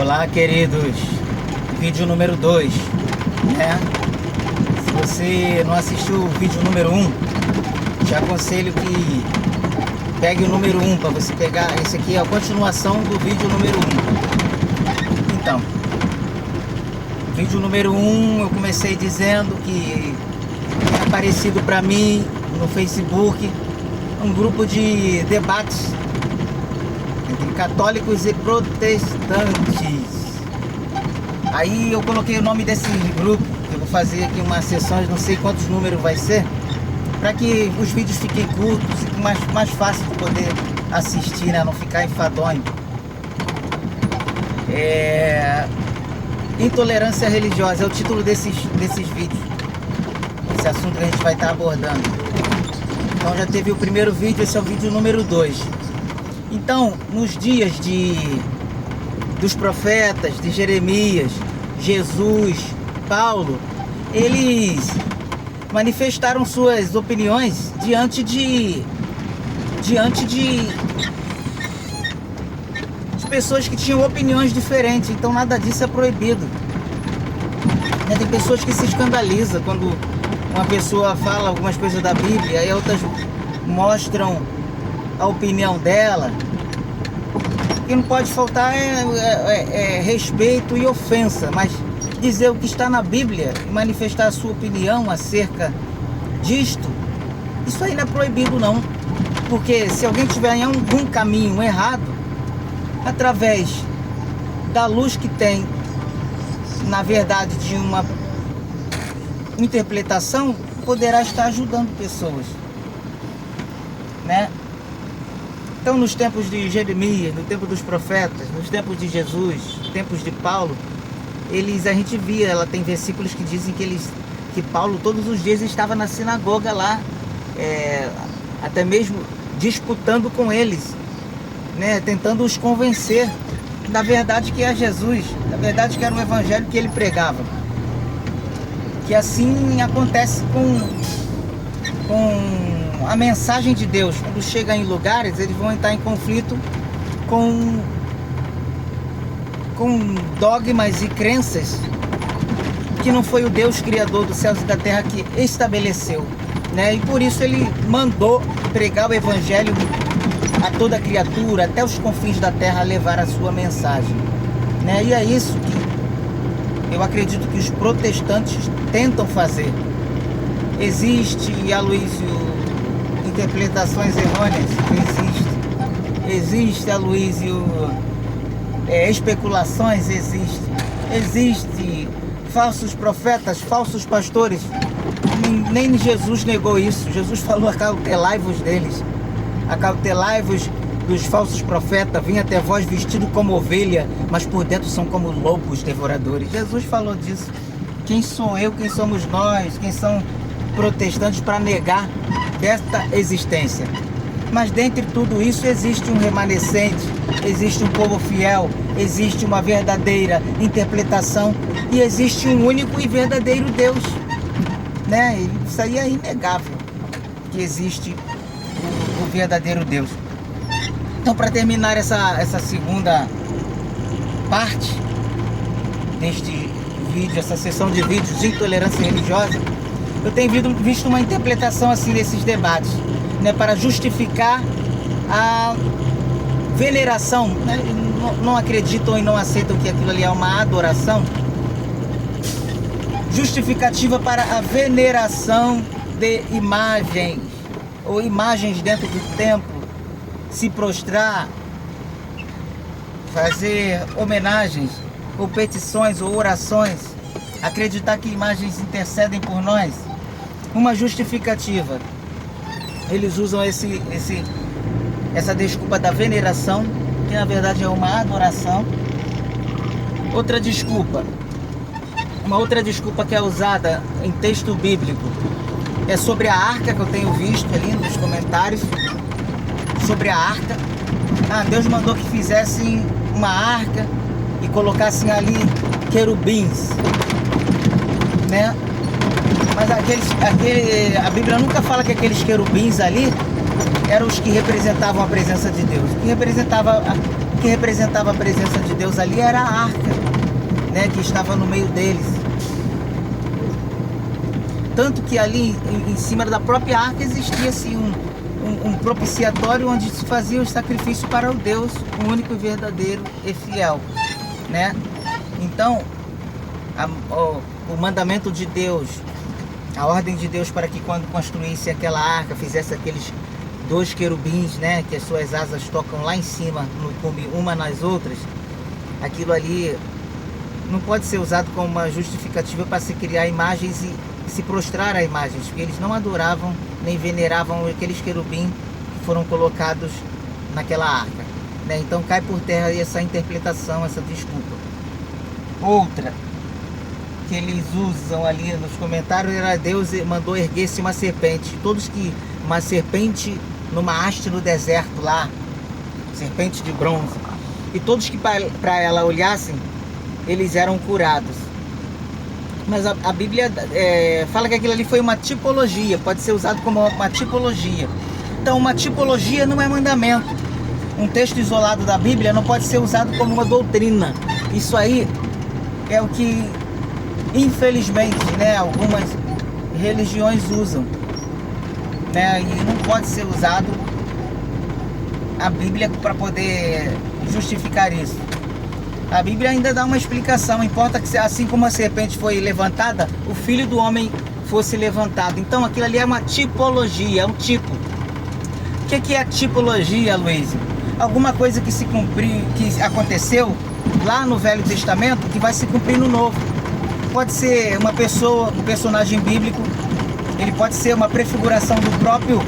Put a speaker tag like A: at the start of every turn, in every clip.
A: Olá, queridos. Vídeo número 2, né? Se você não assistiu o vídeo número 1, te aconselho que pegue o número 1 para você pegar. Esse aqui é a continuação do vídeo número 1. Então, vídeo número 1 eu comecei dizendo que é aparecido para mim no Facebook um grupo de debates entre católicos e protestantes. Aí eu coloquei o nome desse grupo. Eu vou fazer aqui uma sessão, não sei quantos números vai ser, para que os vídeos fiquem curtos e mais fácil de poder assistir, né? Não ficar enfadonho. Intolerância religiosa é o título desses vídeos. Esse assunto que a gente vai estar abordando. Então já teve o primeiro vídeo, esse é o vídeo número 2. Então, nos dias dos profetas, de Jeremias, Jesus, Paulo, eles manifestaram suas opiniões diante de pessoas que tinham opiniões diferentes. Então nada disso é proibido. Tem pessoas que se escandalizam quando uma pessoa fala algumas coisas da Bíblia e outras mostram a opinião dela. O que não pode faltar é respeito e ofensa, mas dizer o que está na Bíblia e manifestar a sua opinião acerca disto, isso aí não é proibido não. Porque se alguém tiver em algum caminho errado, através da luz que tem, na verdade, de uma interpretação, poderá estar ajudando pessoas, né? Então, nos tempos de Jeremias, no tempo dos profetas, nos tempos de Jesus, nos tempos de Paulo, a gente via, ela tem versículos que dizem que Paulo todos os dias estava na sinagoga lá, até mesmo disputando com eles, né, tentando os convencer da verdade que é Jesus, da verdade que era o evangelho que ele pregava. Que assim acontece com a mensagem de Deus. Quando chega em lugares, eles vão entrar em conflito com dogmas e crenças que não foi o Deus criador dos céus e da terra que estabeleceu, né? E por isso ele mandou pregar o evangelho a toda criatura, até os confins da terra, levar a sua mensagem, né? E é isso que eu acredito que os protestantes tentam fazer. Existe, Aloysio, interpretações errôneas? Existe, Aloysio, especulações? Existe falsos profetas, falsos pastores. Nem Jesus negou isso. Jesus falou: acautelai-vos deles, acautelai-vos dos falsos profetas, vim até vós vestido como ovelha, mas por dentro são como lobos devoradores. Jesus falou disso. Quem sou eu, quem somos nós, quem são protestantes para negar desta existência? Mas dentre tudo isso existe um remanescente, existe um povo fiel, existe uma verdadeira interpretação e existe um único e verdadeiro Deus, né? Isso aí é inegável, que existe o verdadeiro Deus. Então, para terminar essa segunda parte deste vídeo, essa sessão de vídeos de intolerância religiosa, eu tenho visto uma interpretação assim desses debates, né, para justificar a veneração, né? Não acreditam e não aceitam que aquilo ali é uma adoração, justificativa para a veneração de imagens ou imagens dentro do templo, se prostrar, fazer homenagens ou petições ou orações, acreditar que imagens intercedem por nós. Uma justificativa. Eles usam essa desculpa da veneração, que na verdade é uma adoração. Uma outra desculpa que é usada em texto bíblico é sobre a arca, que eu tenho visto ali nos comentários, sobre a arca. Deus mandou que fizessem uma arca e colocassem ali querubins, né? Mas a Bíblia nunca fala que aqueles querubins ali eram os que representavam a presença de Deus. O que representava a presença de Deus ali era a arca, né, que estava no meio deles. Tanto que ali em cima da própria arca existia assim um propiciatório onde se fazia o sacrifício para o Deus, o único e verdadeiro e fiel, né? Então, o mandamento de Deus, a ordem de Deus para que quando construísse aquela arca, fizesse aqueles 2 querubins, né, que as suas asas tocam lá em cima, no cume, uma nas outras, aquilo ali não pode ser usado como uma justificativa para se criar imagens e se prostrar a imagens, porque eles não adoravam nem veneravam aqueles querubins que foram colocados naquela arca, né? Então cai por terra essa interpretação, essa desculpa. Outra que eles usam ali nos comentários era Deus mandou erguer-se uma serpente. Uma serpente numa haste no deserto lá, serpente de bronze. E todos que para ela olhassem, eles eram curados. Mas a Bíblia fala que aquilo ali foi uma tipologia, pode ser usado como uma tipologia. Então uma tipologia não é mandamento. Um texto isolado da Bíblia não pode ser usado como uma doutrina. Isso aí é o que, infelizmente, né, algumas religiões usam, né, e não pode ser usado a Bíblia para poder justificar isso. A Bíblia ainda dá uma explicação. Importa que assim como a serpente foi levantada, o Filho do Homem fosse levantado. Então aquilo ali é uma tipologia, é um tipo. O que é tipologia, Luiz? Alguma coisa que se cumpriu, que aconteceu lá no Velho Testamento, que vai se cumprir no Novo. Pode ser uma pessoa, um personagem bíblico, ele pode ser uma prefiguração do próprio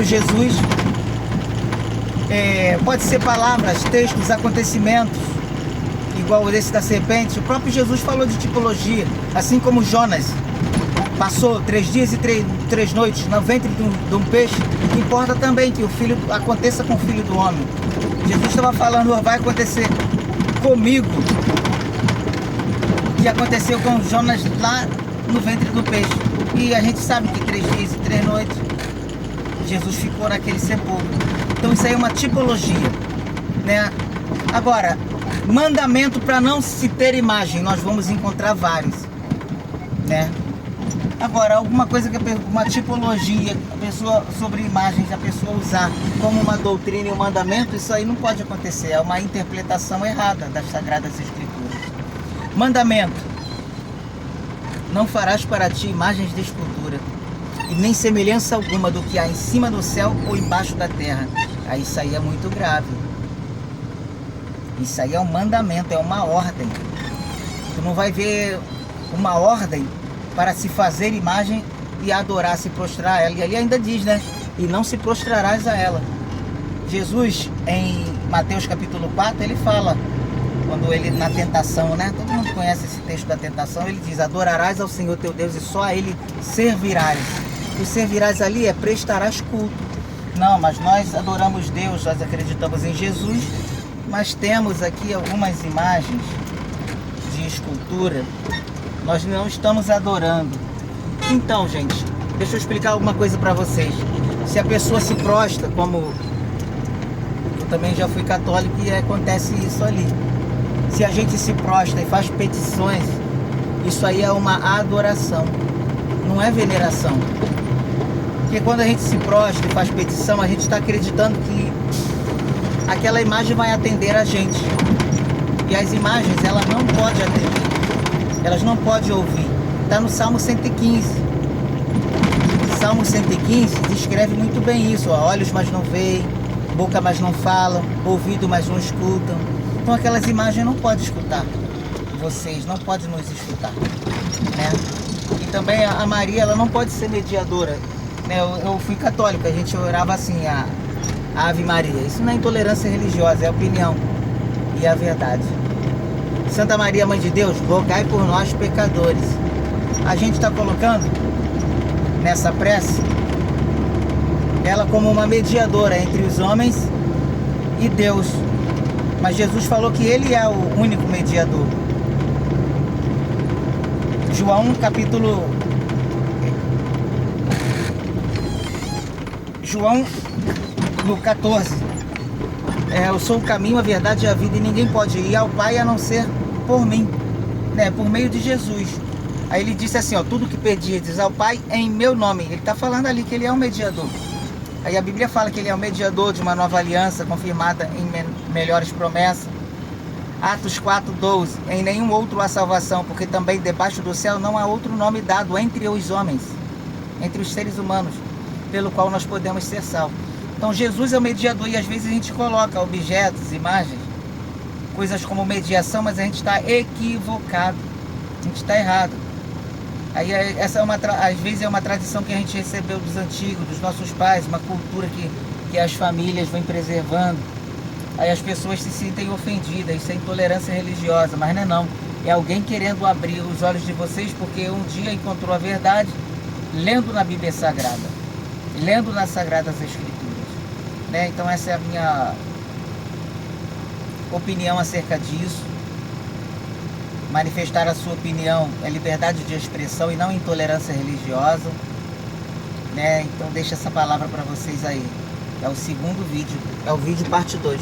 A: Jesus. Pode ser palavras, textos, acontecimentos, igual esse da serpente. O próprio Jesus falou de tipologia, assim como Jonas passou 3 dias e 3 noites no ventre de um peixe. Importa também que aconteça com o Filho do Homem. Jesus estava falando, vai acontecer comigo o que aconteceu com Jonas lá no ventre do peixe. E a gente sabe que 3 dias e 3 noites Jesus ficou naquele sepulcro. Então isso aí é uma tipologia, né? Agora, mandamento para não se ter imagem, nós vamos encontrar vários, né? Agora, alguma coisa que uma tipologia, a pessoa sobre imagens, a pessoa usar como uma doutrina e um mandamento, isso aí não pode acontecer, é uma interpretação errada das Sagradas Escrituras. Mandamento: não farás para ti imagens de escultura, e nem semelhança alguma do que há em cima do céu ou embaixo da terra. Aí isso aí é muito grave. Isso aí é um mandamento, é uma ordem. Tu não vai ver uma ordem para se fazer imagem e adorar, se prostrar a ela. E ali ainda diz, né? E não se prostrarás a ela. Jesus, em Mateus capítulo 4, ele fala, quando ele na tentação, né? Todo mundo conhece esse texto da tentação. Ele diz: adorarás ao Senhor teu Deus e só a Ele servirás. O servirás ali é prestarás culto. Não, mas nós adoramos Deus, nós acreditamos em Jesus, mas temos aqui algumas imagens de escultura, nós não estamos adorando. Então, gente, deixa eu explicar alguma coisa para vocês. Se a pessoa se prostra, como eu também já fui católico e acontece isso ali. Se a gente se prostra e faz petições, isso aí é uma adoração, não é veneração. Porque quando a gente se prostra e faz petição, a gente está acreditando que aquela imagem vai atender a gente. E as imagens, elas não podem atender. Elas não podem ouvir. Está no Salmo 115. Salmo 115 descreve muito bem isso. Ó, olhos, mas não veem. Boca, mas não falam. Ouvido, mas não escutam. Então aquelas imagens não podem escutar. Vocês não podem nos escutar, né? E também a Maria, ela não pode ser mediadora. Eu fui católico, a gente orava assim, a Ave Maria. Isso não é intolerância religiosa, é opinião e é a verdade. Santa Maria, Mãe de Deus, rogai por nós pecadores. A gente está colocando nessa prece ela como uma mediadora entre os homens e Deus. Mas Jesus falou que Ele é o único mediador. João capítulo João no 14. Eu sou o caminho, a verdade e a vida, e ninguém pode ir ao Pai a não ser por mim, né? Por meio de Jesus. Aí ele disse assim, ó, tudo que pedirdes ao Pai em meu nome. Ele está falando ali que ele é um mediador. Aí a Bíblia fala que ele é o mediador de uma nova aliança, confirmada em melhores promessas. Atos 4:12, em nenhum outro há salvação, porque também debaixo do céu não há outro nome dado entre os homens, entre os seres humanos, pelo qual nós podemos ser salvos. Então Jesus é o mediador, e às vezes a gente coloca objetos, imagens, coisas como mediação, mas a gente está equivocado, a gente está errado. Aí essa às vezes é uma tradição que a gente recebeu dos antigos, dos nossos pais, uma cultura que as famílias vêm preservando. Aí as pessoas se sentem ofendidas, isso é intolerância religiosa, mas não é não. É alguém querendo abrir os olhos de vocês porque um dia encontrou a verdade lendo na Bíblia Sagrada, lendo nas Sagradas Escrituras, né? Então essa é a minha opinião acerca disso. Manifestar a sua opinião é liberdade de expressão e não intolerância religiosa, né? Então deixa essa palavra para vocês aí. É o segundo vídeo, é o vídeo parte 2.